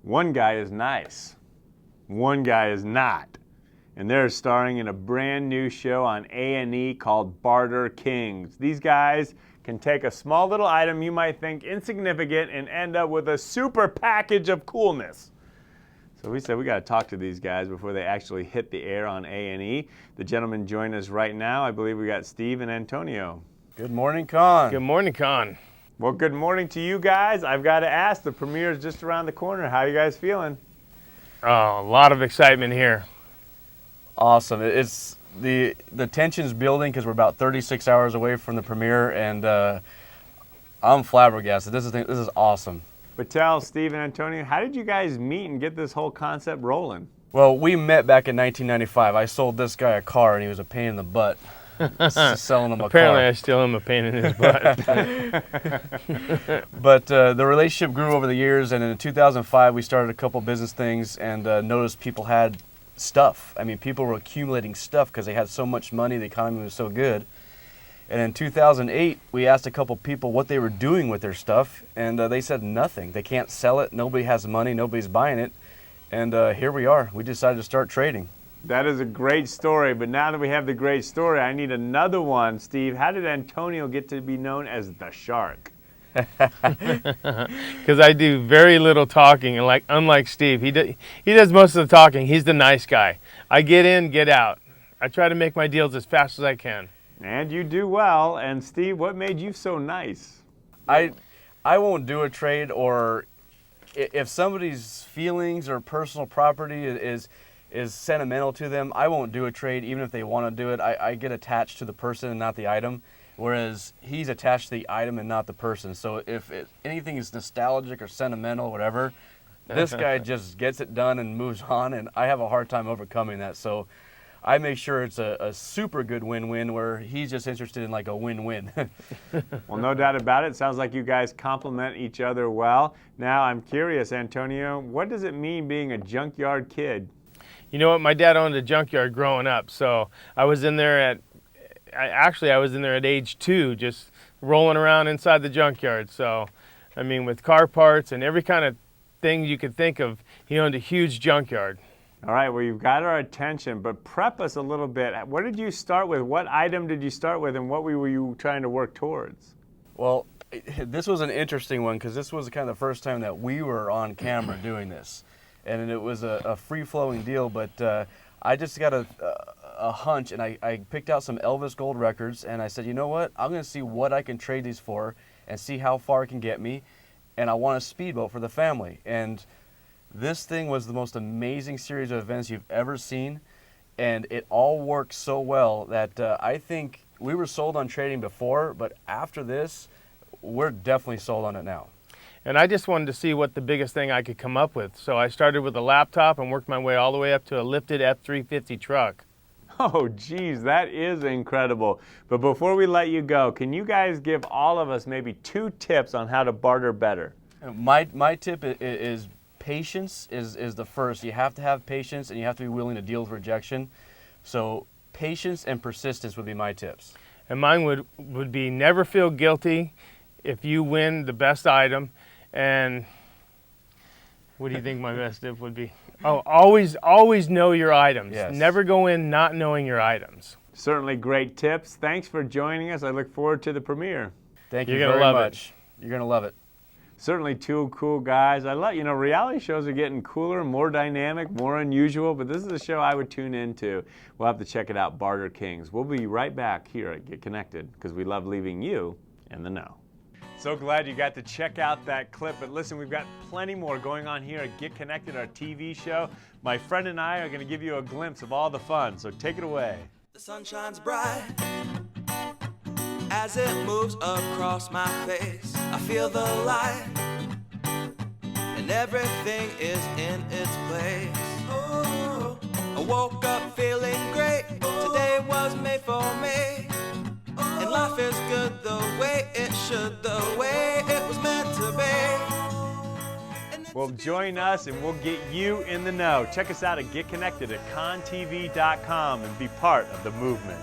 One guy is nice, one guy is not. And they're starring in a brand new show on A&E called Barter Kings. These guys can take a small little item you might think insignificant and end up with a super package of coolness. So we said we got to talk to these guys before they actually hit the air on A&E. The gentlemen join us right now. I believe we got Steve and Antonio. Good morning, Conn. Good morning, Conn. Well, good morning to you guys. I've got to ask, the premiere is just around the corner. How are you guys feeling? Oh, a lot of excitement here. Awesome. It's the tension's building because we're about 36 hours away from the premiere, and I'm flabbergasted. This is awesome. But tell Steve and Antonio, how did you guys meet and get this whole concept rolling? Well, we met back in 1995. I sold this guy a car, and he was a pain in the butt. Selling him a Apparently car. I still am a pain in his butt. But the relationship grew over the years, and in 2005 we started a couple business things and noticed people had stuff. I mean, people were accumulating stuff because they had so much money, the economy was so good. And in 2008 we asked a couple people what they were doing with their stuff, and they said nothing. They can't sell it, nobody has money, nobody's buying it, and here we are. We decided to start trading. That is a great story, but now that we have the great story, I need another one. Steve, how did Antonio get to be known as the Shark? Because I do very little talking, and unlike Steve, he does most of the talking. He's the nice guy. I get in, get out. I try to make my deals as fast as I can. And you do well. And Steve, what made you so nice? I won't do a trade, or if somebody's feelings or personal property is sentimental to them, I won't do a trade even if they want to do it. I get attached to the person and not the item, whereas he's attached to the item and not the person. So if anything is nostalgic or sentimental or whatever, this guy just gets it done and moves on, and I have a hard time overcoming that. So I make sure it's a super good win-win where he's just interested in like a win-win. Well, no doubt about it. Sounds like you guys complement each other well. Now I'm curious, Antonio, what does it mean being a junkyard kid? You know what? My dad owned a junkyard growing up, so I was in there at age 2, just rolling around inside the junkyard. So, I mean, with car parts and every kind of thing you could think of, he owned a huge junkyard. All right, well, you've got our attention, but prep us a little bit. What did you start with? What item did you start with, and what were you trying to work towards? Well, this was an interesting one because this was kind of the first time that we were on camera doing this. And it was a free-flowing deal, but I just got a hunch, and I picked out some Elvis Gold records, and I said, you know what, I'm going to see what I can trade these for and see how far it can get me, and I want a speedboat for the family. And this thing was the most amazing series of events you've ever seen, and it all worked so well that I think we were sold on trading before, but after this, we're definitely sold on it now. And I just wanted to see what the biggest thing I could come up with. So I started with a laptop and worked my way all the way up to a lifted F-350 truck. Oh, geez, that is incredible. But before we let you go, can you guys give all of us maybe 2 tips on how to barter better? My tip is patience is the first. You have to have patience, and you have to be willing to deal with rejection. So patience and persistence would be my tips. And mine would be never feel guilty if you win the best item. And what do you think my best tip would be? Oh, always know your items. Yes. Never go in not knowing your items. Certainly great tips. Thanks for joining us. I look forward to the premiere. Thank you You're gonna very love much. You're going to love it. Certainly 2 cool guys. Reality shows are getting cooler, more dynamic, more unusual, but this is a show I would tune into. We'll have to check it out, Barter Kings. We'll be right back here at Get Connected because we love leaving you in the know. So glad you got to check out that clip, but listen, we've got plenty more going on here at Get Connected, our TV show. My friend and I are going to give you a glimpse of all the fun, so take it away. The sun shines bright as it moves across my face. I feel the light and everything is in its place. Oh, I woke up feeling great. Today was made for me. And life is good the way it should, the way it was meant to be. Well, join us and we'll get you in the know. Check us out at Get Connected at conntv.com and be part of the movement.